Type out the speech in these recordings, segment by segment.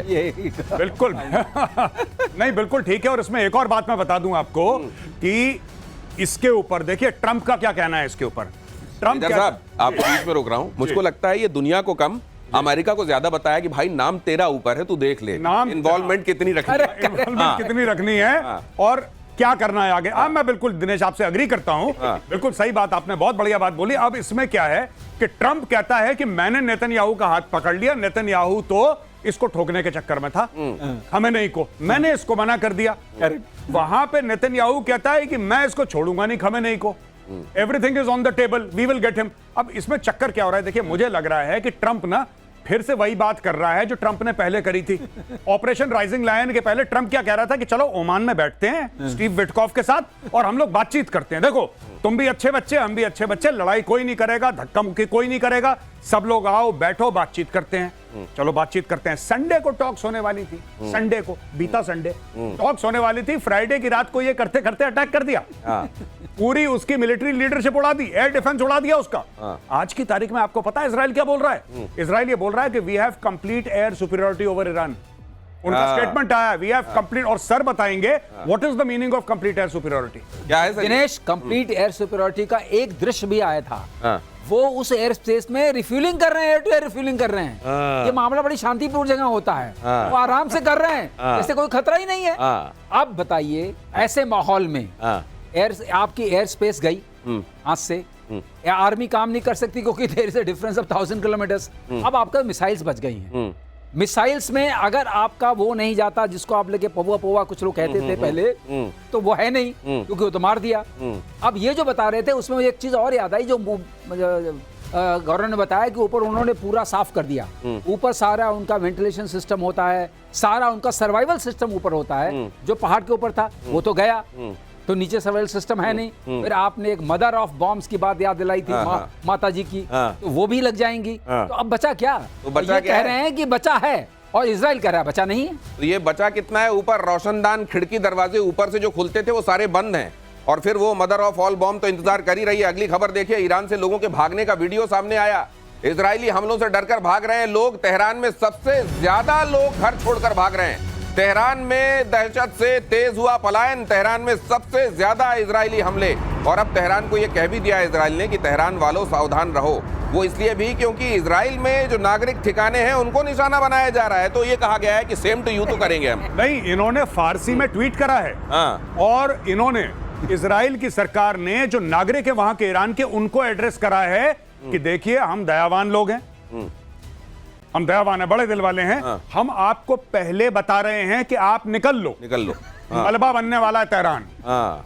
बिल्कुल नहीं, बिल्कुल ठीक है। और इसमें एक और बात मैं बता दूं आपको कि इसके ऊपर देखिए ट्रंप का क्या कहना है इसके ऊपर। ट्रंप साहब, आपको बीच में रोक रहा हूं, मुझको लगता है ये दुनिया को कम अमेरिका को ज्यादा बताया कि भाई नाम तेरा ऊपर है, तू देख ले नाम इन्वॉल्वमेंट कितनी रखनी है और क्या करना है आगे। अब मैं बिल्कुल दिनेश आपसे अग्री करता हूं, बिल्कुल सही बात, आपने बहुत बढ़िया बात बोली। अब इसमें क्या है कि ट्रंप कहता है कि मैंने नेतन्याहू का हाथ पकड़ लिया, नेतन्याहू तो इसको ठोकने के चक्कर में था, खमेनेई को, मैंने इसको मना कर दिया। वहां पे नेतन्याहू कहता है कि मैं इसको छोड़ूंगा नहीं खमेनेई को, everything is on the table, we will get him. अब इसमें चक्कर क्या हो रहा है, देखिए मुझे लग रहा है कि ट्रंप ना फिर से वही बात कर रहा है जो ट्रंप ने पहले करी थी। ऑपरेशन राइजिंग लायन के पहले ट्रंप क्या कह रहा था कि चलो ओमान में बैठते हैं स्टीव विटकॉफ के साथ और हम लोग बातचीत करते हैं, देखो तुम भी अच्छे बच्चे, हम भी अच्छे बच्चे, लड़ाई कोई नहीं करेगा, धक्का मुक्की कोई नहीं करेगा, सब लोग आओ बैठो बातचीत करते हैं। चलो बातचीत करते हैं। संडे को टॉक्स होने वाली थी, संडे को, बीता संडे टॉक्स होने वाली थी। फ्राइडे की रात को ये करते करते अटैक कर दिया, पूरी उसकी मिलिट्री लीडरशिप उड़ा दी, एयर डिफेंस उड़ा दिया उसका। आज की तारीख में आपको पता है इजराइल क्या बोल रहा है? इजराइल ये बोल रहा है कि we have complete air superiority over Iran. उनका स्टेटमेंट आया, वी हैव कंप्लीट, और सर बताएंगे what is the meaning of complete air superiority. क्या है दिनेश? कंप्लीट एयर सुपीरियरिटी का एक दृश्य भी आया था, वो उस एयर स्पेस में रिफ्यूलिंग कर रहे हैं, एयर टू एयर रिफ्यूलिंग कर रहे हैं। ये मामला बड़ी शांतिपूर्ण जगह होता है, वो आराम से कर रहे हैं, जैसे कोई खतरा ही नहीं है। अब बताइए ऐसे माहौल में आपकी एयर स्पेस गई आज से, आर्मी काम नहीं कर सकती क्योंकि there is a difference of 1000 kilometres. अब आपका मिसाइल्स बच गई हैं, मिसाइल्स में अगर आपका वो नहीं जाता जिसको आप लेके पौवा पौवा कुछ लोग कहते थे पहले, तो वो है नहीं क्योंकि वो तो मार दिया। अब ये जो बता रहे थे उसमें मुझे एक चीज और याद आई, जो गौरव ने बताया कि ऊपर उन्होंने पूरा साफ कर दिया, ऊपर सारा उनका वेंटिलेशन सिस्टम होता है, सारा उनका सर्वाइवल सिस्टम ऊपर होता है। जो पहाड़ के ऊपर था वो तो गया, तो नीचे सर्वाइवल सिस्टम है नहीं। फिर आपने एक मदर ऑफ बॉम्ब्स की बात याद दिलाई थी, माता जी की, तो वो भी लग जाएंगी। तो अब बचा क्या? तो बचा ये क्या कह रहे हैं कि बचा है और इजराइल कह रहा है बचा नहीं है। तो ये बचा कितना है? ऊपर रोशनदान, खिड़की, दरवाजे ऊपर से जो खुलते थे वो सारे बंद हैं, और फिर वो मदर ऑफ ऑल बॉम्ब तो इंतजार कर ही रही है। अगली खबर देखिए, ईरान से लोगों के भागने का वीडियो सामने आया। इजरायली हमलों से डरकर भाग रहे हैं लोग। तेहरान में सबसे ज्यादा लोग घर छोड़कर भाग रहे हैं। तेहरान में दहशत से तेज हुआ पलायन, तेहरान में सबसे ज्यादा इजरायली हमले। और अब तेहरान को यह कह भी दिया इजराइल ने कि तेहरान वालों सावधान रहो। वो इसलिए भी क्योंकि इजराइल में जो नागरिक ठिकाने हैं उनको निशाना बनाया जा रहा है। तो ये कहा गया है कि सेम टू यू तो करेंगे हम। नहीं, इन्होंने फारसी में ट्वीट करा है, और इन्होंने इजराइल की सरकार ने जो नागरिक है वहां के ईरान के, उनको एड्रेस करा है कि देखिए हम दयावान लोग हैं, हम दयावान है, बड़े दिल वाले हैं, हम आपको पहले बता रहे हैं कि आप निकल लो। मलबा बनने वाला है तेहरान,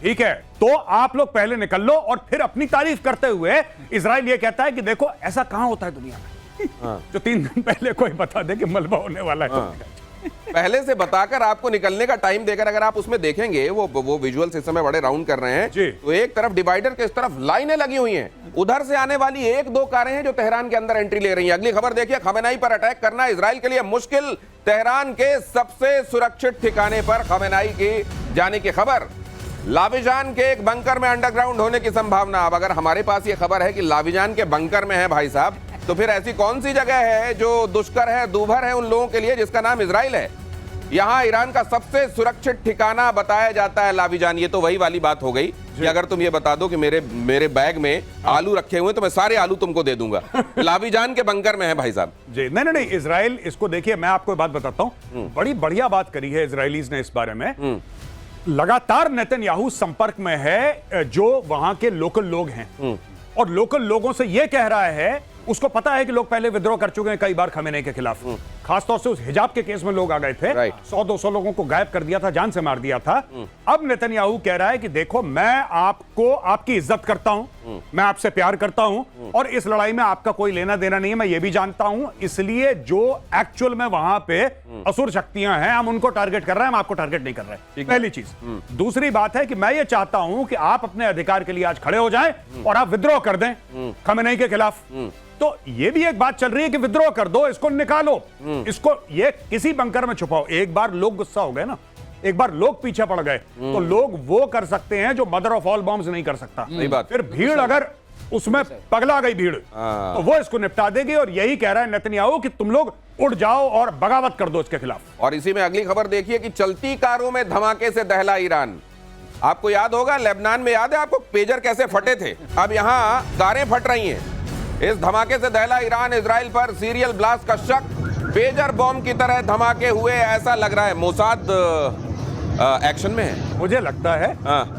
ठीक है, तो आप लोग पहले निकल लो। और फिर अपनी तारीफ करते हुए इजराइल ये कहता है कि देखो ऐसा कहां होता है दुनिया में जो 3 दिन पहले कोई बता दे कि मलबा होने वाला है। पहले से बताकर आपको निकलने का टाइम देकर, अगर आप उसमें देखेंगे वो विजुअल्स इस समय बड़े राउंड कर रहे हैं, तो एक तरफ डिवाइडर के इस तरफ लाइनें लगी हुई हैं, उधर से आने वाली 1-2 कारें हैं जो तेहरान के अंदर एंट्री ले रही हैं। अगली खबर देखिए, खमेनेई पर अटैक करना इजराइल के लिए मुश्किल, तेहरान के सबसे सुरक्षित ठिकाने पर खमेनेई की जाने की खबर। लाविजान के एक बंकर में अंडरग्राउंड होने की संभावना। अब अगर हमारे पास ये खबर है कि लाविजान के बंकर में है भाई साहब, तो फिर ऐसी कौन सी जगह है जो दुष्कर है, दूभर है उन लोगों के लिए, जिसका नाम इजराइल है। यहाँ ईरान का सबसे सुरक्षित ठिकाना बताया जाता है लाविजान। ये तो वही वाली बात हो गई कि अगर तुम ये बता दो कि मेरे बैग में आलू रखे हुए तो मैं सारे आलू तुमको दे दूंगा। लाविजान के बंकर में है भाई साहब जी। नहीं, इजराइल, इसको देखिए मैं आपको बात बताता हूं, बड़ी बढ़िया बात करी है इजरायलीज ने इस बारे में। लगातार नेतन्याहू संपर्क में है जो वहां के लोकल लोग हैं, और लोकल लोगों से यह कह रहा है, उसको पता है कि लोग पहले विद्रोह कर चुके हैं कई बार खमेनेई के खिलाफ, खासतौर से उस हिजाब के केस में लोग आ गए थे, 100-200 लोगों को गायब कर दिया था, जान से मार दिया था। अब नेतन्याहू कह रहा है कि देखो मैं आपको, आपकी इज्जत करता हूं, मैं आपसे प्यार करता हूं, और इस लड़ाई में आपका कोई लेना देना नहीं है, मैं ये भी जानता हूं, इसलिए जो एक्चुअल में वहां पे असुर शक्तियां हैं हम उनको टारगेट कर रहे हैं, हम आपको टारगेट नहीं कर रहे। पहली चीज। दूसरी बात है कि मैं ये चाहता हूं कि आप अपने अधिकार के लिए आज खड़े हो जाएं और आप विद्रोह कर दें खमेनेई के खिलाफ। तो ये भी एक बात चल रही है कि विद्रोह कर दो, इसको निकालो, इसको ये किसी बंकर में छुपाओ। एक बार लोग गुस्सा हो गए ना, एक बार लोग पीछे पड़ गए, तो लोग वो कर सकते हैं जो मदर ऑफ ऑल बॉम्ब्स नहीं कर सकता। सही बात। फिर भीड़ अगर उसमें पगला गई भीड़, तो वो इसको निपटा देगी। और यही कह रहा है नेतन्याहू कि तुम लोग उठ जाओ और बगावत कर दो इसके खिलाफ। और इसी में अगली खबर देखिए कि चलती कारों में धमाके से दहला ईरान। आपको याद होगा लेबनान में, याद है आपको पेजर कैसे फटे थे, अब यहां कारें फट रही हैं। इस धमाके से दहला ईरान, इजराइल पर सीरियल ब्लास्ट का शक, पेजर बॉम्ब की तरह धमाके हुए, ऐसा लग रहा है मोसाद एक्शन में है। मुझे लगता है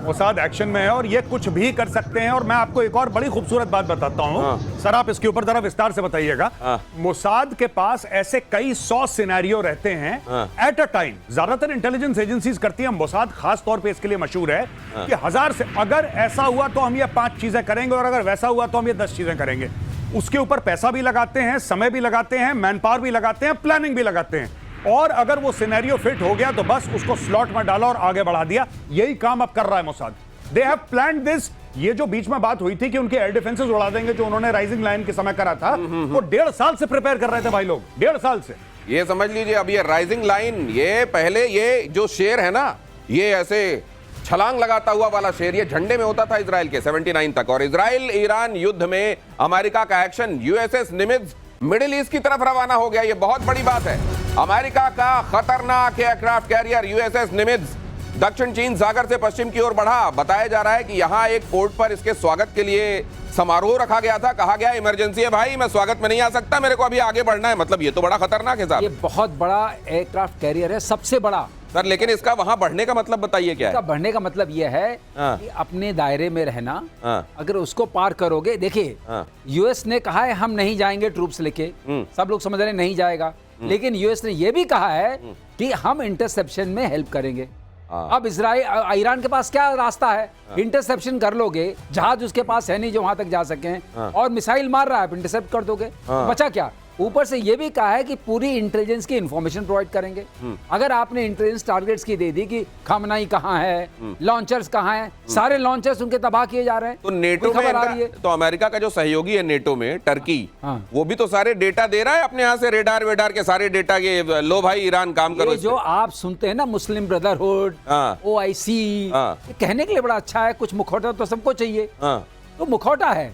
मोसाद एक्शन में है और ये कुछ भी कर सकते हैं। और मैं आपको एक और बड़ी खूबसूरत बात बताता हूं, सर आप इसके ऊपर जरा विस्तार से बताइएगा। मोसाद के पास ऐसे कई 100 सिनेरियो रहते हैं एट अ टाइम। ज्यादातर इंटेलिजेंस एजेंसीज करती हैं, मोसाद खास तौर पे इसके लिए मशहूर है कि 1000 से अगर ऐसा हुआ तो हम ये 5 चीजें करेंगे और अगर वैसा हुआ तो हम ये 10 चीजें करेंगे। उसके ऊपर पैसा भी लगाते हैं, समय भी लगाते हैं, मैन पावर भी लगाते हैं, प्लानिंग भी लगाते हैं। और अगर वो सिनेरियो फिट हो गया तो बस उसको स्लॉट में डाला और आगे बढ़ा दिया। यही काम अब कर रहा है Mossad. They have planned this. ये जो बीच में बात हुई थी कि उनके एयर डिफेंसेस उड़ा देंगे, जो उन्होंने राइजिंग लाइन के समय करा था, वो 1.5 साल से प्रिपेयर कर रहे थे भाई लोग, 1.5 साल से। ये समझ लीजिए अब ये राइजिंग लाइन, ये पहले ये जो शेर है ना, ये ऐसे छलांग लगाता हुआ वाला शेर, ये झंडे में होता था इजराइल के 79 तक। और इजराइल ईरान युद्ध में अमेरिका का एक्शन, यूएसएस निमित्ज मिडिल ईस्ट की तरफ रवाना हो गया। ये बहुत बड़ी बात है। अमेरिका का खतरनाक एयरक्राफ्ट कैरियर यूएसएस निमित्ज दक्षिण चीन सागर से पश्चिम की ओर बढ़ा। बताया जा रहा है कि यहां एक पोर्ट पर इसके स्वागत के लिए समारोह रखा गया था। कहा गया इमरजेंसी है भाई, मैं स्वागत में नहीं आ सकता, मेरे को अभी आगे बढ़ना है। मतलब ये तो बड़ा खतरनाक है साहब। ये बहुत बड़ा एयरक्राफ्ट कैरियर है, सबसे बड़ा सर। लेकिन इसका वहां बढ़ने का मतलब बताइए क्या है? इसका बढ़ने का मतलब यह है कि अपने दायरे में रहना। अगर उसको पार करोगे, देखिए यूएस ने कहा है हम नहीं जाएंगे ट्रूप्स लेके, सब लोग समझ रहे हैं नहीं जाएगा, लेकिन यूएस ने यह भी कहा है कि हम इंटरसेप्शन में हेल्प करेंगे। अब इजराइल ईरान के पास क्या रास्ता है? इंटरसेप्शन कर लोगे, जहाज उसके पास है नहीं जो वहां तक जा सके, और मिसाइल मार रहा है, आप इंटरसेप्ट कर दोगे, बचा क्या? ऊपर से ये भी कहा है कि पूरी इंटेलिजेंस की इंफॉर्मेशन प्रोवाइड करेंगे। अगर आपने इंटेलिजेंस टारगेट्स की दे दी कि खमनाई कहाँ है, लॉन्चर्स कहाँ हैं, सारे लॉन्चर्स उनके तबाह किए जा रहे हैं। तो नेटो में आ रही है, तो अमेरिका का जो सहयोगी है नेटो में, टर्की, वो भी तो सारे डेटा दे रहा है अपने यहाँ से, रेडार वेडार के सारे डेटा के। लो भाई ईरान काम करो। जो आप सुनते हैं ना मुस्लिम ब्रदरहुड, OIC, कहने के लिए बड़ा अच्छा है, कुछ मुखौटा तो सबको चाहिए, तो मुखौटा है।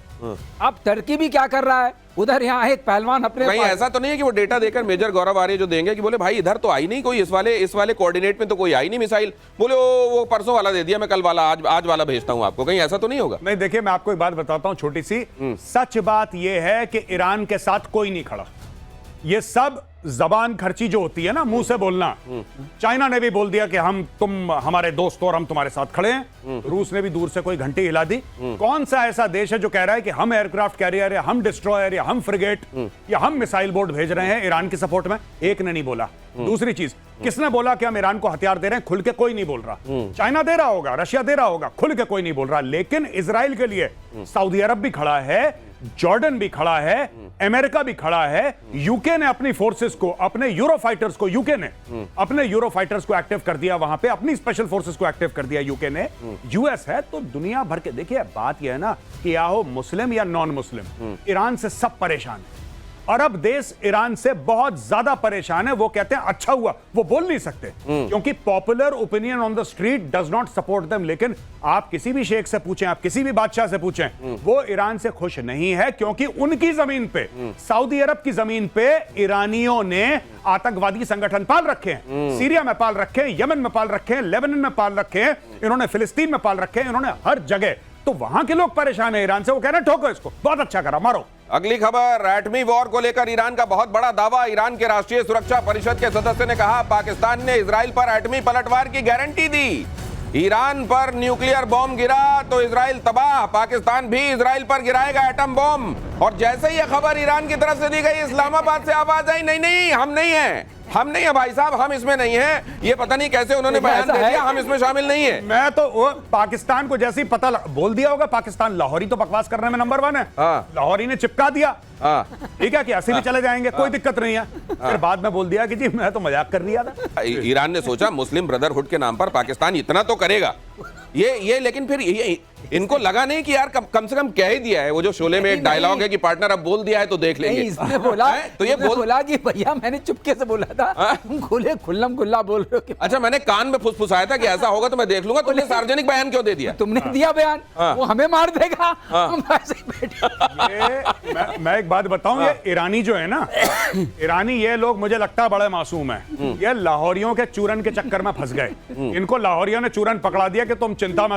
अब टर्की भी क्या कर रहा है, उधर यहाँ एक पहलवान अपने कहीं ऐसा तो नहीं है कि वो डेटा देकर मेजर गौरव आर्य जो देंगे कि बोले भाई इधर तो आई नहीं कोई, इस वाले कोऑर्डिनेट में तो कोई आई नहीं मिसाइल, बोले वो परसों वाला दे दिया, मैं कल वाला आज वाला भेजता हूं आपको। कहीं ऐसा तो नहीं होगा? नहीं, देखिए मैं आपको एक बात बताता हूं छोटी सी। सच बात यह है कि ईरान के साथ कोई नहीं खड़ा। ये सब जबान खर्ची जो होती है ना, मुंह से बोलना। चाइना ने भी बोल दिया कि तुम हमारे दोस्त हो और हम तुम्हारे साथ खड़े हैं। रूस ने भी दूर से कोई घंटी हिला दी। कौन सा ऐसा देश है जो कह रहा है कि हम एयरक्राफ्ट कैरियर या हम डिस्ट्रॉयर या हम फ्रिगेट या हम मिसाइल बोट भेज रहे हैं ईरान की सपोर्ट में? एक ने नहीं बोला। दूसरी चीज, किसने बोला कि हम ईरान को हथियार दे रहे हैं? खुल के कोई नहीं बोल रहा। चाइना दे रहा होगा, रशिया दे रहा होगा, खुल के कोई नहीं बोल रहा। लेकिन इजराइल के लिए सऊदी अरब भी खड़ा है, जॉर्डन भी खड़ा है, अमेरिका भी खड़ा है। यूके ने अपनी फोर्सेस को, अपने यूरो फाइटर्स को, यूके ने अपने यूरो फाइटर्स को एक्टिव कर दिया वहां पे, अपनी स्पेशल फोर्सेस को एक्टिव कर दिया यूके ने। यूएस है तो दुनिया भर के। देखिए बात यह है ना कि या हो मुस्लिम या नॉन मुस्लिम, ईरान से सब परेशान है। अरब देश ईरान से बहुत ज्यादा परेशान है। वो कहते हैं अच्छा हुआ, वो बोल नहीं सकते क्योंकि popular opinion on the street does not support them. लेकिन आप किसी भी शेख से पूछें, आप किसी भी बादशाह से पूछें, वो ईरान से खुश नहीं है क्योंकि उनकी जमीन पे, सऊदी अरब की जमीन पे ईरानियों ने आतंकवादी संगठन पाल रखे हैं। सीरिया में पाल रखे हैं, यमन में पाल रखे हैं, लेबनान में पाल रखे हैं, इन्होंने फिलिस्तीन में पाल रखे हैं, इन्होंने हर जगह। तो वहां के लोग परेशान है ईरान से। वो कह रहे हैं ठोको इसको, बहुत अच्छा करा, मारो। अगली खबर, एटमी वॉर को लेकर ईरान का बहुत बड़ा दावा। ईरान के राष्ट्रीय सुरक्षा परिषद के सदस्य ने कहा पाकिस्तान ने इजराइल पर एटमी पलटवार की गारंटी दी। ईरान पर न्यूक्लियर बॉम्ब गिरा तो इजराइल तबाह, पाकिस्तान भी इजराइल पर गिराएगा एटम बॉम्ब। और जैसे ही यह खबर ईरान की तरफ से दी गई, इस्लामाबाद से आवाज आई, नहीं नहीं हम नहीं हैं, हम नहीं है भाई साहब, हम इसमें नहीं है। ये पता नहीं कैसे उन्होंने बयान दे दिया, हम इसमें शामिल नहीं है। मैं तो वो पाकिस्तान को जैसे ही पता बोल दिया होगा, पाकिस्तान लाहौरी तो बकवास करने में नंबर 1 है। लाहौरी ने चिपका दिया, ठीक है कि ऐसे भी चले जाएंगे, कोई दिक्कत नहीं है। फिर बाद में बोल दिया कि जी मैं तो मजाक कर लिया था। ईरान ने सोचा मुस्लिम ब्रदरहुड के नाम पर पाकिस्तान इतना तो करेगा, ये लेकिन फिर ये इनको लगा नहीं कि यार कम से कम कह ही दिया है। वो जो शोले में एक डायलॉग है कि पार्टनर अब बोल दिया है तो देख लेंगे। इसने बोला हैं? तो ये बोला कि भैया मैंने चुपके से बोला था, तुम खुले खुल्लम खुल्ला बोल रहे हो कि अच्छा, मैंने कान में फुसफुसाया था कि ऐसा होगा तो मैं देख लूंगा। तुमने सार्वजनिक बयान क्यों दे दिया? तुमने दिया बयान, वो हमें मार देगा, हम ऐसे ही बैठे। मैं एक बात बताऊं, ये ईरानी जो है ना, ईरानी ये लोग मुझे लगता है बड़े मासूम है। ये लाहौरियों के चूरन के चक्कर में फंस गए। इनको लाहौरियों ने चूरन पकड़ा दिया कि तुम चिंता मत